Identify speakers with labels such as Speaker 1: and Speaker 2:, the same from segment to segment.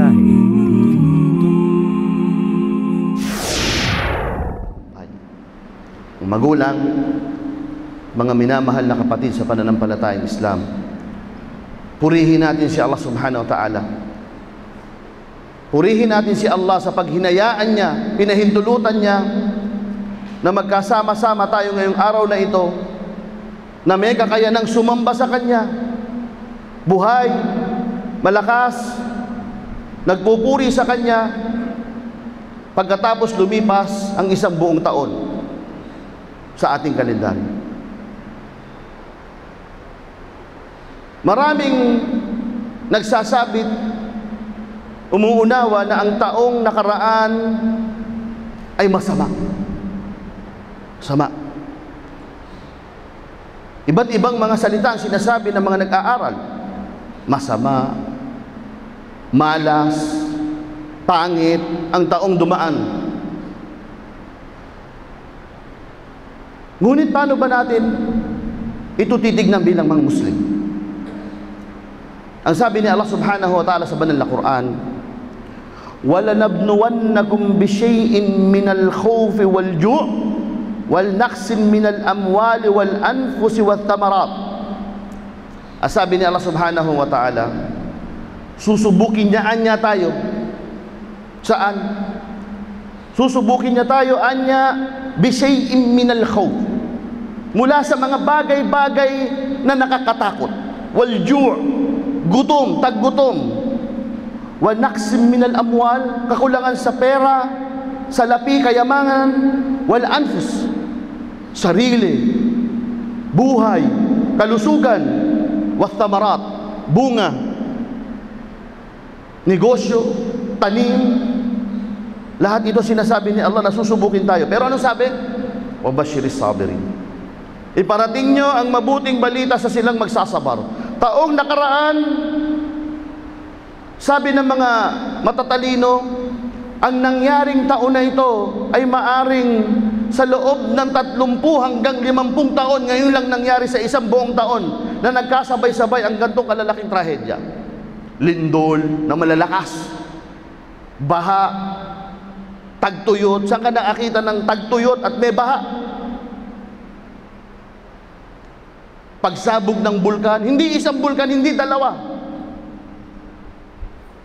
Speaker 1: Mensahe TV.
Speaker 2: Magulang, mga minamahal na kapatid sa pananampalatayang Islam, purihin natin si Allah subhanahu wa ta'ala. Purihin natin si Allah sa paghinayaan niya, pinahintulutan niya na magkasama-sama tayo ngayong araw na ito, na may kakayanang sumamba sa Kanya, buhay, malakas, nagpupuri sa Kanya, pagkatapos lumipas ang isang buong taon sa ating kalendaryo. Maraming nagsasabit, umuunawa na ang taong nakaraan ay masama. Sama. Iba't ibang mga salita ang sinasabi ng mga nag-aaral. Masama, malas, pangit ang taong dumaan. Ngunit paano ba natin ito titignan bilang mga Muslim? Ang sabi ni Allah subhanahu wa ta'ala sa banal na Quran, وَلَنَبْنُوَنَّكُمْ بِشَيْءٍ مِّنَ الْخَوْفِ وَالْجُوعِ وَالْنَقْصٍ مِّنَ الْأَمْوَالِ وَالْأَنفُسِ وَالثَّمَرَاتِ. Sabi ni Allah subhanahu wa ta'ala, susubukin niya tayo. Saan? Susubukin niya tayo anya bishay'in minal khawf, mula sa mga bagay-bagay na nakakatakot, wal-ju', gutom, taggutom, wa naqsim minal amwal, kakulangan sa pera, sa lapi, kayamanan, wal anfus, sarili, buhay, kalusugan, wa thamarat, bunga, negosyo, tanim. Lahat ito sinasabi ni Allah na susubukin tayo. Pero anong sabi? Wa basyiris sabirin. Iparating nyo ang mabuting balita sa silang magsasabar. Taong nakaraan, sabi ng mga matatalino, ang nangyaring taon na ito ay maaring sa loob ng 30 hanggang 50 taon, ngayon lang nangyari sa isang buong taon na nagkasabay-sabay ang gantong kalalaking trahedya. Lindol na malalakas, baha, tagtuyot. Saan ka nakakita ng tagtuyot at may baha? Pagsabog ng bulkan, hindi isang bulkan, hindi dalawa.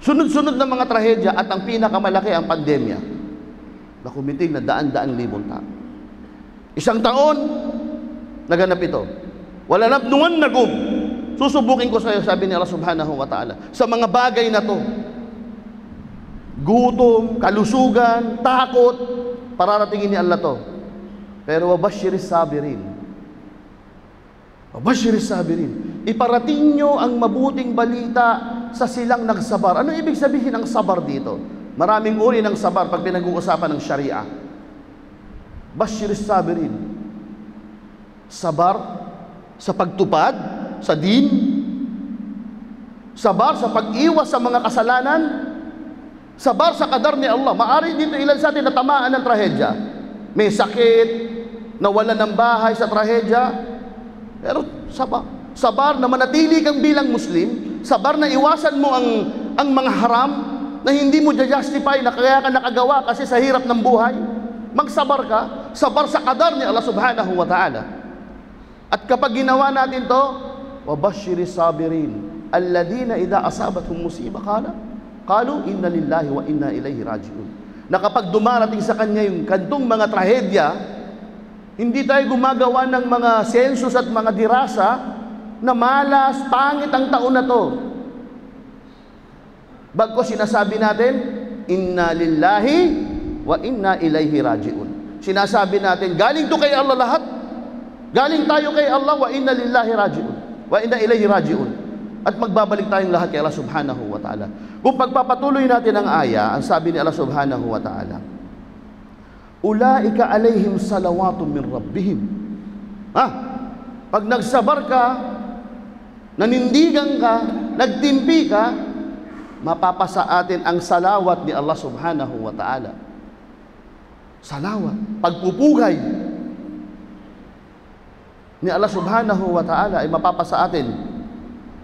Speaker 2: Sunod-sunod na mga trahedya, at ang pinakamalaki ang pandemya na kumitig na daan-daan libong tao. Isang taon naganap ito. Wala nabnuwannakum, susubukin ko sa iyo, sabi ni Allah subhanahu wa ta'ala, sa mga bagay na to. Gutom, kalusugan, takot, pararatingin ni Allah to. Pero wabashiris sabirin, wabashiris sabirin, iparating nyo ang mabuting balita sa silang nagsabar. Ano ibig sabihin ng sabar dito? Maraming uri ng sabar pag pinag-uusapan ng Sharia. Bashiris sabirin, sabar sa pagtupad sa din, sabar sa pag-iwas sa mga kasalanan, sabar sa kadar ni Allah. Maari dito ilan sa atin natamaan ng trahedya. May sakit, nawalan ng bahay sa trahedya. Pero sabar na manatili kang bilang Muslim, sabar na iwasan mo ang mga haram na hindi mo justify na kaya ka nakagawa kasi sa hirap ng buhay. Magsabar ka, sabar sa kadar ni Allah subhanahu wa ta'ala. At kapag ginawa natin to, wabashiris sabirin alladhina idha asabathum musibah qalu inna lillahi wa inna ilayhi raji'un. Na kapag dumarating sa kanya yung kantong mga trahedya, hindi tayo gumagawa ng mga sensus at mga dirasa na malas, pangit ang taon na to. Bagkus sinasabi natin, inna lillahi wa inna ilayhi raji'un. Sinasabi natin, galing to kay Allah lahat. Galing tayo kay Allah, wa inna lillahi raji'un. Wa inna ilayhi raji'un. At magbabalik tayong lahat kay Allah subhanahu wa ta'ala. Kung pagpapatuloy natin ang aya, ang sabi ni Allah subhanahu wa ta'ala, ulaika alayhim salawatun min rabbihim. Pag nagsabar ka, nanindigan ka, nagtimpi ka, mapapasa atin ang salawat ni Allah subhanahu wa ta'ala. Salawat, pagpupugay ni Allah subhanahu wa ta'ala ay mapapasa atin.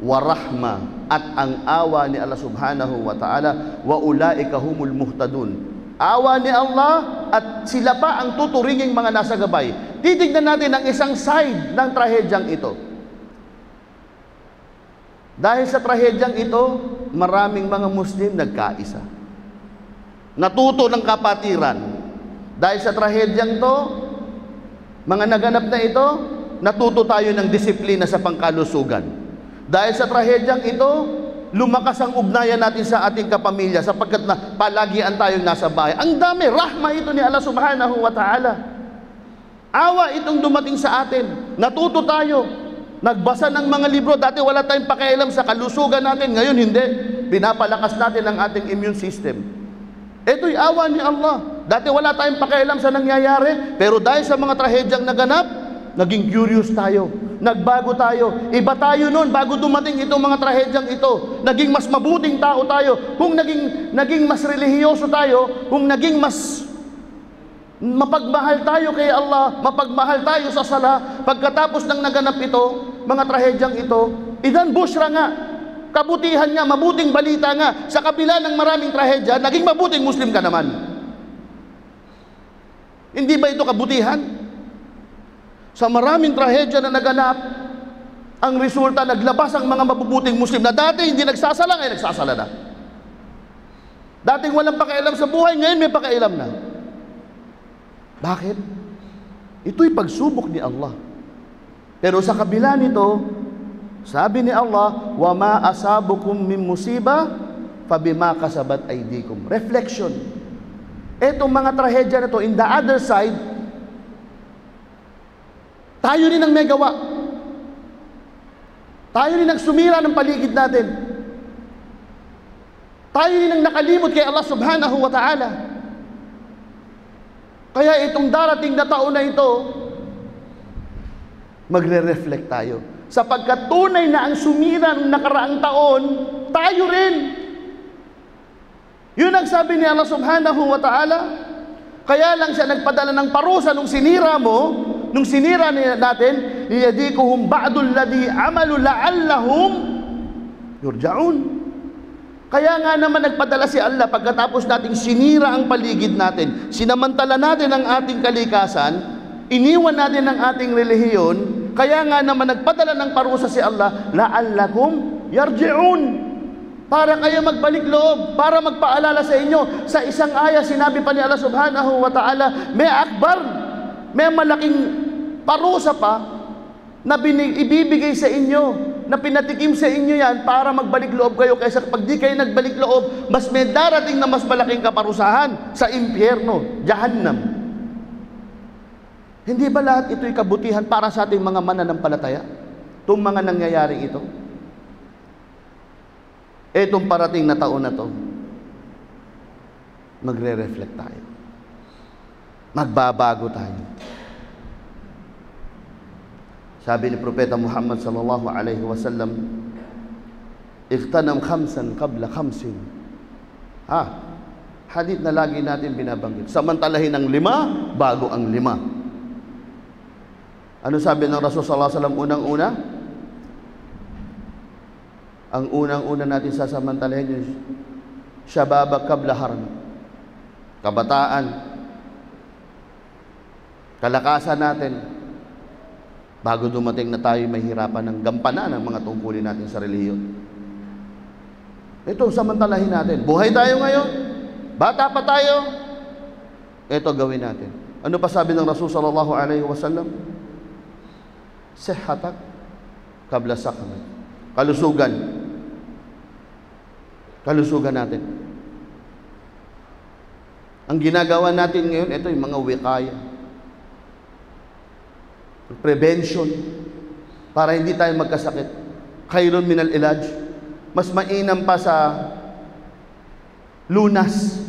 Speaker 2: wa rahma, at ang awa ni Allah subhanahu wa ta'ala, wa ulaika humul muhtadun. Awa ni Allah at sila pa ang tuturinging mga nasa gabay. Titignan natin ang isang side ng trahedyang ito. Dahil sa trahedyang ito, maraming mga Muslim nagkaisa. Natuto ng kapatiran. Dahil sa trahedyang ito, mga naganap na ito, natuto tayo ng disiplina sa pangkalusugan. Dahil sa trahedyang ito, lumakas ang ugnayan natin sa ating kapamilya sapagkat na palagian tayong nasa bahay. Ang dami, rahma ito ni Allah subhanahu wa ta'ala. Awa itong dumating sa atin. Natuto tayo. Nagbasa ng mga libro. Dati wala tayong pakialam sa kalusugan natin. Ngayon hindi. Pinapalakas natin ang ating immune system. Ito'y awa ni Allah. Dati wala tayong pakialam sa nangyayari. Pero dahil sa mga trahedyang naganap, naging curious tayo. Nagbago tayo. Iba tayo noon bago dumating itong mga trahedyang ito. Naging mas mabuting tao tayo. Kung naging mas relihiyoso tayo, kung naging mas mapagmahal tayo kay Allah, mapagmahal tayo sa sala, pagkatapos ng naganap ito, mga trahedyang ito, idan bushra nga. Kabutihan nga, mabuting balita nga. Sa kabila ng maraming trahedya, naging mabuting Muslim ka naman. Hindi ba ito kabutihan? Sa maraming trahedya na naganap, ang resulta, naglabas ang mga mabubuting Muslim na dati hindi nagsasala, ngayon nagsasala na. Dating walang pakialam sa buhay, ngayon may pakialam na. Bakit? Ito'y pagsubok ni Allah. Pero sa kabila nito, sabi ni Allah, wa ma asabukum min musiba fabima kasabat aydikum. Reflection. Etong mga trahedya na to, in the other side, tayo rin ang may gawa. Tayo rin ang sumira ng paligid natin. Tayo rin ang nakalimot kay Allah subhanahu wa ta'ala. Kaya itong darating na taon na ito, magre-reflect tayo. Sapagkat tunay na ang sumira ng nakaraang taon, tayo rin. Yun ang sabi ni Allah subhanahu wa ta'ala. Kaya lang siya nagpadala ng parusa nung sinira mo, nung sinira natin, liyadikuhum ba'dul ladhi amalu la'allahum yurja'un. Kaya nga naman nagpadala si Allah pagkatapos nating sinira ang paligid natin, sinamantala natin ang ating kalikasan, iniwan natin ang ating relihiyon, kaya nga naman nagpadala ng parusa si Allah, la'allakum yarji'un. Para kayo magbalik loob, para magpaalala sa inyo. Sa isang aya, sinabi pa ni Allah subhanahu wa ta'ala, may akbar, may malaking parusa pa na ibibigay sa inyo, na pinatikim sa inyo yan para magbalik loob kayo. Kaysa pag di kayo nagbalik loob, mas may darating na mas malaking kaparusahan sa impyerno, Jahannam. Hindi ba lahat ito'y kabutihan para sa ating mga mananampalataya? Itong mga nangyayari ito. Itong parating na taon na to, magre-reflect tayo. Magbabago tayo. Sabi ni Propeta Muhammad sallallahu alaihi wasallam, "Ightanam khamsan qabla khamsin." Hadith na lagi natin binabanggit. Samantalahin ang 5 bago ang 5. Ano sabi ng Rasul sallallahu alaihi wasallam unang-una? Ang unang-una natin sasamantalahin yung syababa qabla haram. Kabataan, kalakasan natin, bago dumating na tayo mahirapan ng gampanan ng mga tungkulin natin sa relihiyon. Ito, samantalahin natin. Buhay tayo ngayon, bata pa tayo, ito gawin natin. Ano pa sabi ng Rasul sallallahu alaihi wasallam? Sihhatak qabla saqamak. Kalusugan. Kalusugan natin. Ang ginagawa natin ngayon, ito yung mga wikaya. Prevention. Para hindi tayo magkasakit. Khairun minal ilaj. Mas mainam pa sa lunas.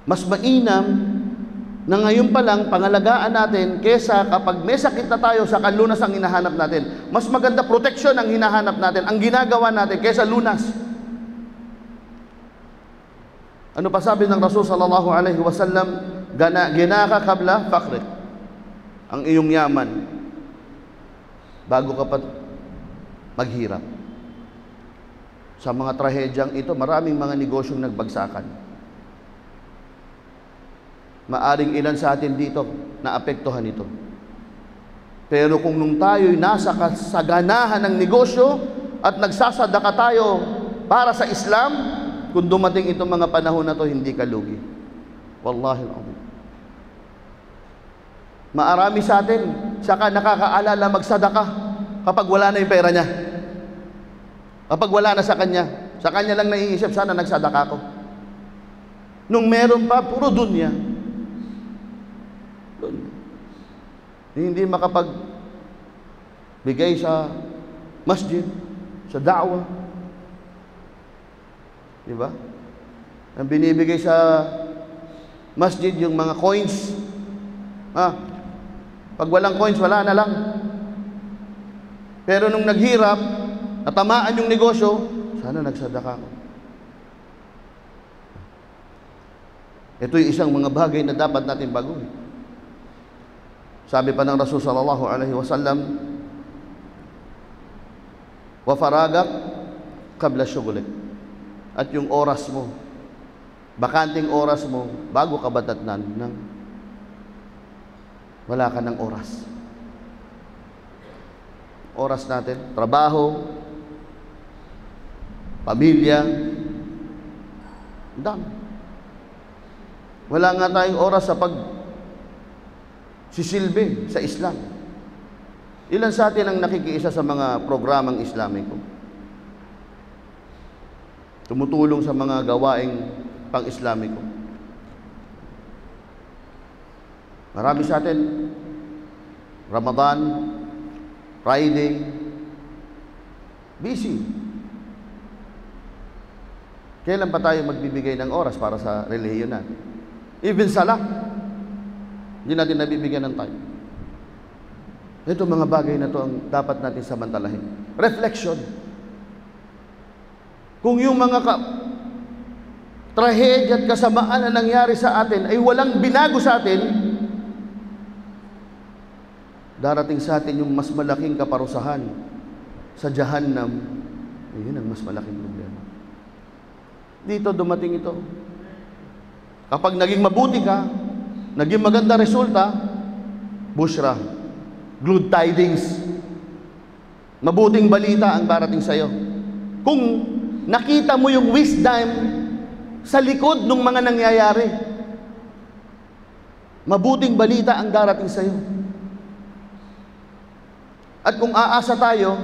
Speaker 2: Mas mainam na ngayon pa lang pangalagaan natin kesa kapag may sakit na tayo sa lunas ang hinahanap natin. Mas maganda protection ang hinahanap natin, ang ginagawa natin kesa lunas. Ano pa sabi ng Rasul sallallahu alaihi wasallam? Ginaka kabla fakrik. Ang iyong yaman bago ka pa maghirap. Sa mga trahedyang ito, maraming mga negosyong nagbagsakan. Maaring ilan sa atin dito na apektuhan ito. Pero kung nung tayo'y nasa kasaganahan ng negosyo at nagsasadaka tayo para sa Islam, kung dumating itong mga panahon na to, hindi ka lugi. Wallahi al-azim. Maarami sa atin, saka nakakaalala magsadaka kapag wala na yung pera niya. Kapag wala na sa kanya lang naiisip, sana nagsadaka ko. Nung meron pa, puro dunya. Hindi makapagbigay sa masjid, sa da'wah. Diba? Ang binibigay sa masjid, yung mga coins. Pag walang coins, wala na lang. Pero nung naghirap, natamaan yung negosyo, sana nagsadaka ko. Ito yung isang mga bagay na dapat natin baguhin. Sabi pa ng Rasul sallallahu alaihi wasallam, wa faragak qabla syughlik. At yung oras mo, bakanting oras mo, bago ka batatnan ng wala ka ng oras. Oras natin, trabaho, pamilya, dami. Wala nga tayong oras sa sisilbi sa Islam. Ilan sa atin ang nakikiisa sa mga programang Islamiko? Tumutulong sa mga gawaing pang-Islamiko. Marami sa atin, Ramadan, Friday, busy. Kailan pa tayo magbibigay ng oras para sa relihiyon natin? Even sala, hindi natin nabibigyan ng time. Ito mga bagay na ito ang dapat natin samantalahin. Reflection. Kung yung mga trahedya at kasamaan na nangyari sa atin ay walang binago sa atin, darating sa atin yung mas malaking kaparusahan sa Jahannam. Yun ang mas malaking problema. Dito dumating ito. Kapag naging mabuti ka, naging maganda resulta, bushra, good tidings, mabuting balita ang darating sa iyo. Kung nakita mo yung wisdom sa likod ng mga nangyayari, mabuting balita ang darating sa iyo. At kung aasa tayo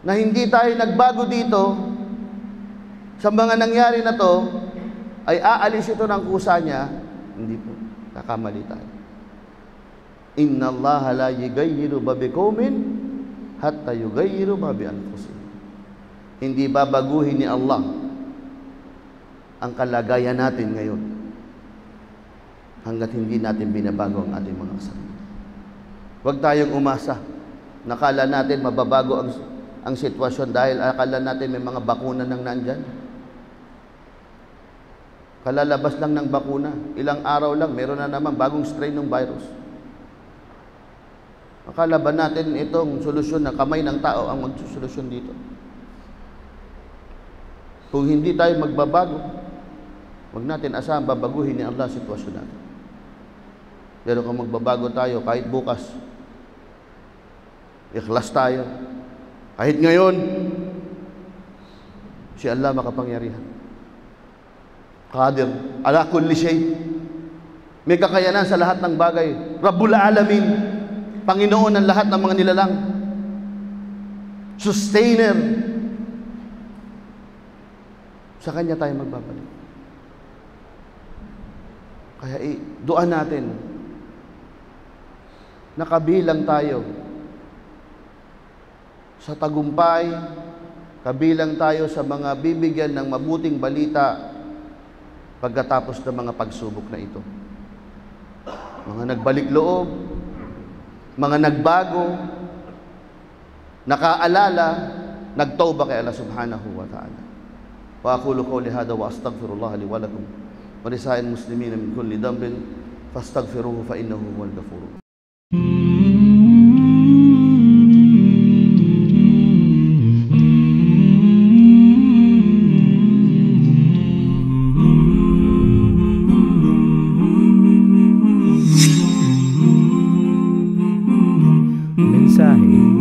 Speaker 2: na hindi tayo nagbago dito sa mga nangyari na to, ay aalis ito ng kusa niya, hindi po, kakamali tayo. Inna Allah la yughayyiru ma biqaumin hatta yughayyiru ma bi anfusihim. Hindi babaguhin ni Allah ang kalagayan natin ngayon hanggat hindi natin binabago ang ating mga kasama. Huwag tayong umasa. Nakala natin mababago ang sitwasyon dahil akala natin may mga bakuna nang nandyan. Kalalabas lang ng bakuna. Ilang araw lang, meron na naman bagong strain ng virus. Akala ba natin itong solusyon na kamay ng tao ang magsosolusyon dito? Kung hindi tayo magbabago, huwag natin asahan babaguhin ni Allah sitwasyon natin. Pero kung magbabago tayo, kahit bukas, ikhlas tayo. Kahit ngayon, si Allah makapangyarihan. Qadir ala kulli shay. May kakayanan sa lahat ng bagay. Rabbul Alamin, Panginoon ng lahat ng mga nilalang. Sustainer. Sa Kanya tayo magbabalik. Kaya duan natin na kabilang tayo sa tagumpay, kabilang tayo sa mga bibigyan ng mabuting balita pagkatapos ng mga pagsubok na ito. Mga nagbalik loob, mga nagbago, nakaalala, nagtawba kay Allah subhanahu wa ta'ala. Wa aqulu qawli hadha wa astaghfirullah li wa lakum wa lisa'il muslimin min kulli dhanbin fastaghfiruhu fa innahu huwal ghafur.
Speaker 1: mensahe